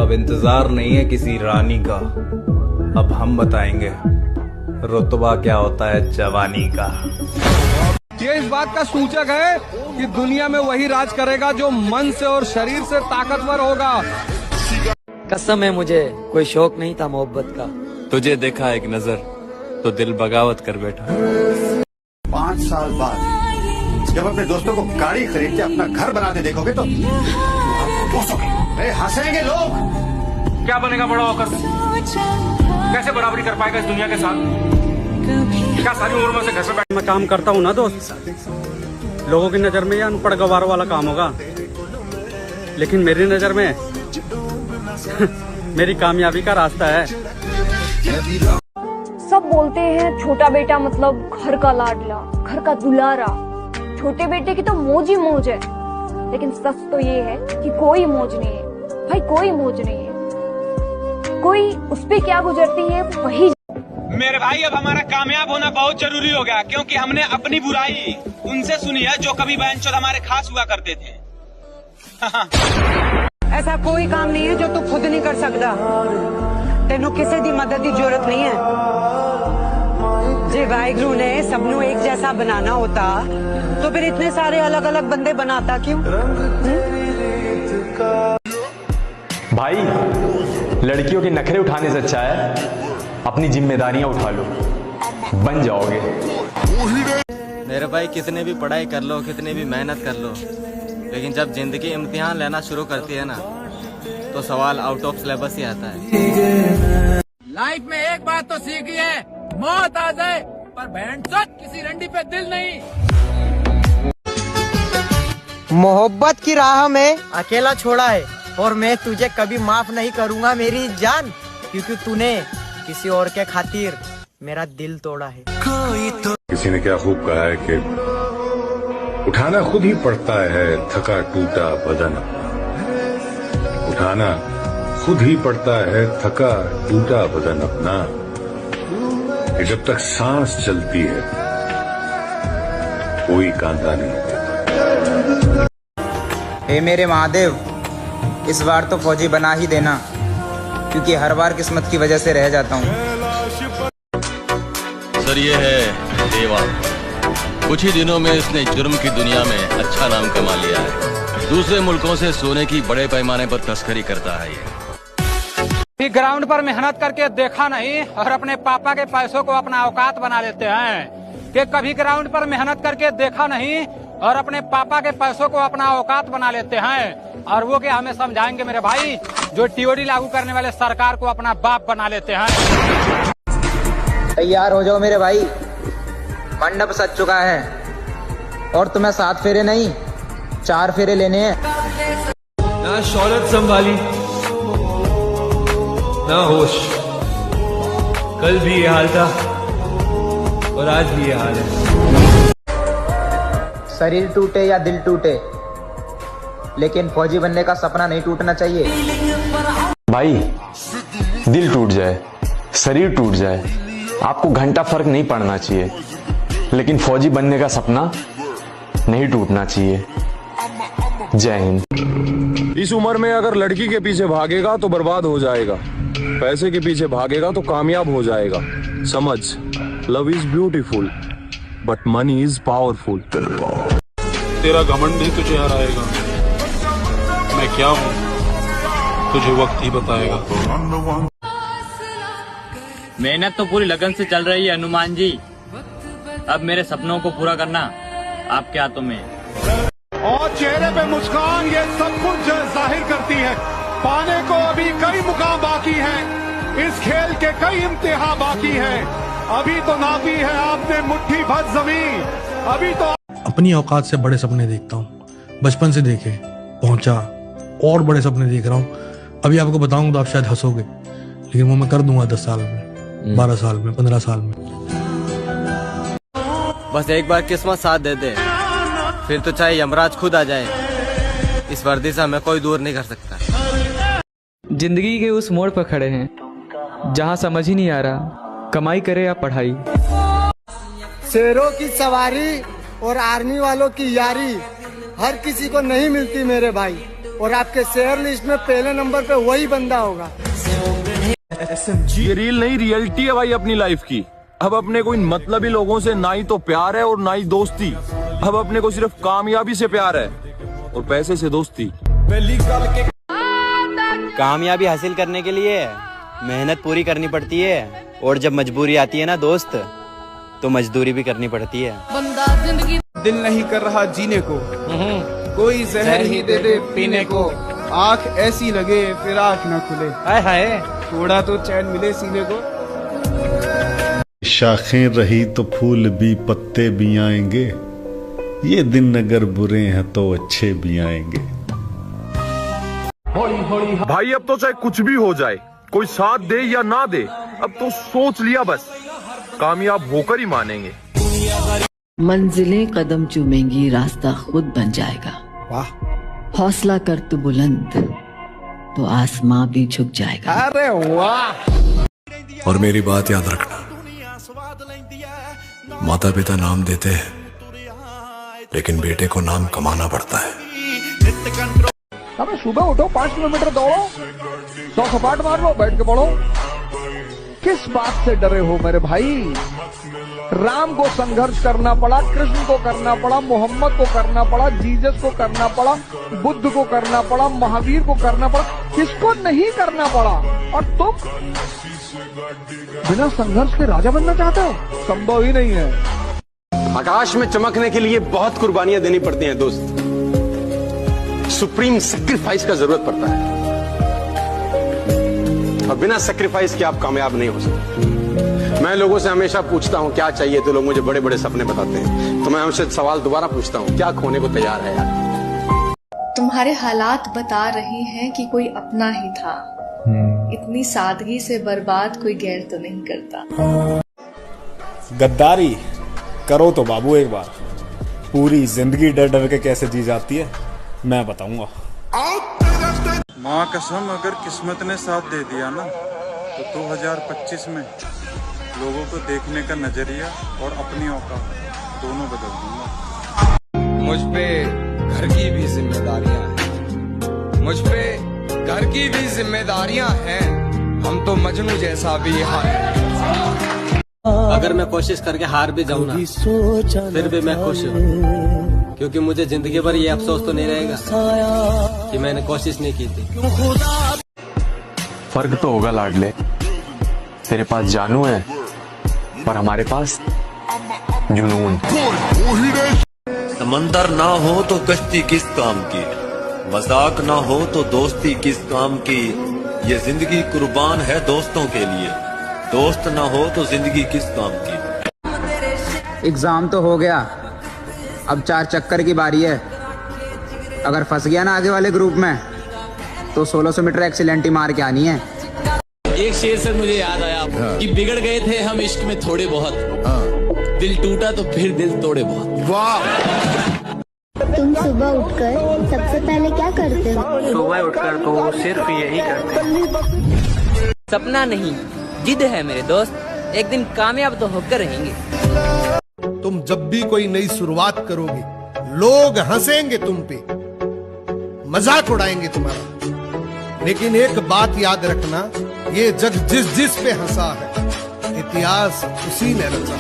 अब इंतजार नहीं है किसी रानी का, अब हम बताएंगे रुतबा क्या होता है जवानी का। ये इस बात का सूचक है कि दुनिया में वही राज करेगा जो मन से और शरीर से ताकतवर होगा। कसम है मुझे कोई शौक नहीं था मोहब्बत का। तुझे देखा एक नजर तो दिल बगावत कर बैठा। 5 साल बाद जब अपने दोस्तों को गाड़ी खरीद के अपना घर बनाते देखोगे तो हंसेंगे लोग। क्या बनेगा बड़ा होकर? कैसे बराबरी कर पाएगा इस दुनिया के साथ? क्या सारी उम्र में से घर पे मैं काम करता हूँ ना दोस्त, लोगों की नजर में ये अनपढ़ गवार वाला काम होगा, लेकिन मेरी नजर में मेरी कामयाबी का रास्ता है। सब बोलते हैं छोटा बेटा मतलब घर का लाडला, घर का दुलारा। छोटे बेटे की तो मौज ही मौज है, लेकिन सच तो ये है कि कोई मौज नहीं है भाई, कोई मौज नहीं है। कोई उस पे क्या गुजरती है वही। मेरे भाई अब हमारा कामयाब होना बहुत जरूरी हो गया, क्योंकि हमने अपनी बुराई उनसे सुनी है जो कभी बहनचोद हमारे खास हुआ करते थे। ऐसा कोई काम नहीं है जो तू खुद नहीं कर सकता। तेनू किसी दी मदद की जरूरत नहीं है। जे वाहिगुरु ने सबनू एक जैसा बनाना होता तो फिर इतने सारे अलग अलग बंदे बनाता क्यों? भाई लड़कियों के नखरे उठाने से अच्छा है अपनी जिम्मेदारियां उठा लो, बन जाओगे। मेरे भाई कितने भी पढ़ाई कर लो, कितनी भी मेहनत कर लो, लेकिन जब जिंदगी इम्तिहान लेना शुरू करती है ना तो सवाल आउट ऑफ सिलेबस ही आता है। लाइफ में एक बात तो सीखी है, मौत आ जाए पर बहनचोद किसी रंडी पे दिल नहीं। मोहब्बत की राह में अकेला छोड़ा है और मैं तुझे कभी माफ नहीं करूंगा मेरी जान, क्योंकि तूने किसी और के खातिर मेरा दिल तोड़ा है। किसी ने क्या खूब कहा है कि उठाना खुद ही पड़ता है थका टूटा बदन अपना। उठाना खुद ही पड़ता है थका टूटा बदन अपना। कि जब तक सांस चलती है कोई कांधा नहीं देता। हे मेरे महादेव, इस बार तो फौजी बना ही देना, क्योंकि हर बार किस्मत की वजह से रह जाता हूँ। सर ये है देवा, कुछ ही दिनों में इसने जुर्म की दुनिया में अच्छा नाम कमा लिया है। दूसरे मुल्कों से सोने की बड़े पैमाने पर तस्करी करता है ये। ग्राउंड पर मेहनत करके देखा नहीं और अपने पापा के पैसों को अपना औकात बना लेते हैं। कि कभी ग्राउंड पर मेहनत करके देखा नहीं और अपने पापा के पैसों को अपना औकात बना लेते हैं। और वो क्या हमें समझाएंगे मेरे भाई, जो टीओडी लागू करने वाले सरकार को अपना बाप बना लेते हैं। तैयार हो जाओ मेरे भाई, मंडप सज चुका है और तुम्हें 7 फेरे नहीं 4 फेरे लेने हैं। ना शौहरत संभाली ना होश, कल भी ये हाल था और आज भी ये हाल है। शरीर टूटे या दिल टूटे, लेकिन फौजी बनने का सपना नहीं टूटना चाहिए। भाई दिल टूट जाए, शरीर टूट जाए, आपको घंटा फर्क नहीं पड़ना चाहिए, लेकिन फौजी बनने का सपना नहीं टूटना चाहिए। जय हिंद। इस उम्र में अगर लड़की के पीछे भागेगा तो बर्बाद हो जाएगा, पैसे के पीछे भागेगा तो कामयाब हो जाएगा। समझ, love is beautiful but money is powerful. तेरा घमंड ही तुझे हराएगा, मैं क्या हूँ तुझे वक्त ही बताएगा। मेहनत तो पूरी लगन से चल रही है हनुमान जी, अब मेरे सपनों को पूरा करना आपके हाथों में। और चेहरे पे मुस्कान ये सब कुछ जाहिर करती है। पाने को अभी कई मुकाम बाकी हैं, इस खेल के कई इम्तिहान बाकी हैं। अभी तो नापी है आपने मुट्ठी भर जमीन, अभी तो। अपनी औकात से बड़े सपने देखता हूँ, बचपन से देखे, पहुंचा और बड़े सपने देख रहा हूँ। अभी आपको बताऊंगा तो आप शायद हंसोगे, लेकिन वो मैं कर दूंगा 10 साल में, 12 साल में, 15 साल में। बस एक बार किस्मत साथ दे दे, फिर तो चाहे यमराज खुद आ जाए, इस वर्दी से हमें कोई दूर नहीं कर सकता। जिंदगी के उस मोड़ पर खड़े हैं जहां समझ ही नहीं आ रहा कमाई करे या पढ़ाई। शेरों की सवारी और आर्मी वालों की यारी हर किसी को नहीं मिलती मेरे भाई। और आपके शेयर लिस्ट में पहले नंबर पे वही बंदा होगा। ये रील नहीं, रियलिटी है भाई अपनी लाइफ की। अब अपने को इन मतलबी लोगों से ना ही तो प्यार है और ना ही दोस्ती। अब अपने को सिर्फ कामयाबी से प्यार है और पैसे से दोस्ती। कामयाबी हासिल करने के लिए मेहनत पूरी करनी पड़ती है, और जब मजबूरी आती है ना दोस्त, तो मजदूरी भी करनी पड़ती है। दिल नहीं कर रहा जीने को, कोई जहर ही दे दे पीने को, आंख ऐसी लगे फिर आंख न खुले, हाय हाय थोड़ा तो चैन मिले सीने को। शाखें रही तो फूल भी पत्ते भी आएंगे, ये दिन अगर बुरे हैं तो अच्छे भी आएंगे। भाई अब तो चाहे कुछ भी हो जाए, कोई साथ दे या ना दे, अब तो सोच लिया बस, कामयाब होकर ही मानेंगे। मंजिलें कदम चूमेंगी, रास्ता खुद बन जाएगा। वाह, हौसला कर तू बुलंद तो आसमां भी झुक जाएगा। अरे वाह। और मेरी बात याद रखना, माता पिता नाम देते हैं, लेकिन बेटे को नाम कमाना पड़ता है। अबे सुबह उठो, 5 किलोमीटर दौड़ो, 100 सपाट मार लो, बैठ के पढ़ो। किस बात से डरे हो मेरे भाई? राम को संघर्ष करना पड़ा, कृष्ण को करना पड़ा, मोहम्मद को करना पड़ा, जीसस को करना पड़ा, बुद्ध को करना पड़ा, महावीर को करना पड़ा, किसको नहीं करना पड़ा? और तुम बिना संघर्ष के राजा बनना चाहते हो? संभव ही नहीं है। आकाश में चमकने के लिए बहुत कुर्बानियां देनी पड़ती हैं दोस्त, सुप्रीम सेक्रीफाइस का जरूरत पड़ता है, और बिना सेक्रीफाइस के आप कामयाब नहीं हो सकते। मैं लोगों से हमेशा पूछता हूं क्या चाहिए, तो लोग मुझे बड़े बड़े सपने बताते हैं, तो मैं उनसे सवाल दोबारा पूछता हूं, क्या खोने को तैयार है यार? तुम्हारे हालात बता रहे हैं कि कोई अपना ही था, इतनी सादगी से बर्बाद कोई गैर तो नहीं करता। गद्दारी करो तो बाबू एक बार, पूरी जिंदगी डर डर के कैसे जी जाती है मैं बताऊंगा। माँ कसम, अगर किस्मत ने साथ दे दिया ना, तो 2025 में लोगों को देखने का नजरिया और अपनी औकात दोनों बदल दूंगा। मुझ पे घर की भी जिम्मेदारियां हैं, मुझ पे घर की भी जिम्मेदारियां हैं, हम तो मजनू जैसा भी है। अगर मैं कोशिश करके हार भी जाऊं ना, फिर भी मैं खुश हूँ, क्योंकि मुझे जिंदगी भर ये अफसोस तो नहीं रहेगा कि मैंने कोशिश नहीं की थी। फर्क तो होगा लाडले, तेरे पास जानू है पर हमारे पास जुनून। समंदर ना हो तो कश्ती किस काम की, मजाक ना हो तो दोस्ती किस काम की, ये जिंदगी कुर्बान है दोस्तों के लिए, दोस्त ना हो तो जिंदगी किस काम की। एग्जाम तो हो गया, अब 4 चक्कर की बारी है। अगर फंस गया ना आगे वाले ग्रुप में, तो 1600 मीटर एक्सीलेंटी मार के आनी है। एक शेर से मुझे याद आया कि बिगड़ गए थे हम इश्क में थोड़े बहुत, दिल टूटा तो फिर दिल तोड़े बहुत। वाह। तुम सुबह उठकर सबसे पहले क्या करते हो? सुबह उठकर तो सिर्फ यही करते हैं। सपना नहीं, जिद है मेरे दोस्त, एक दिन कामयाब तो होकर रहेंगे। तुम जब भी कोई नई शुरुआत करोगे, लोग हंसेंगे तुम पे, मजाक उड़ाएंगे तुम्हारा, लेकिन एक बात याद रखना, ये जग जिस जिस पे हंसा है, इतिहास उसी ने रचा।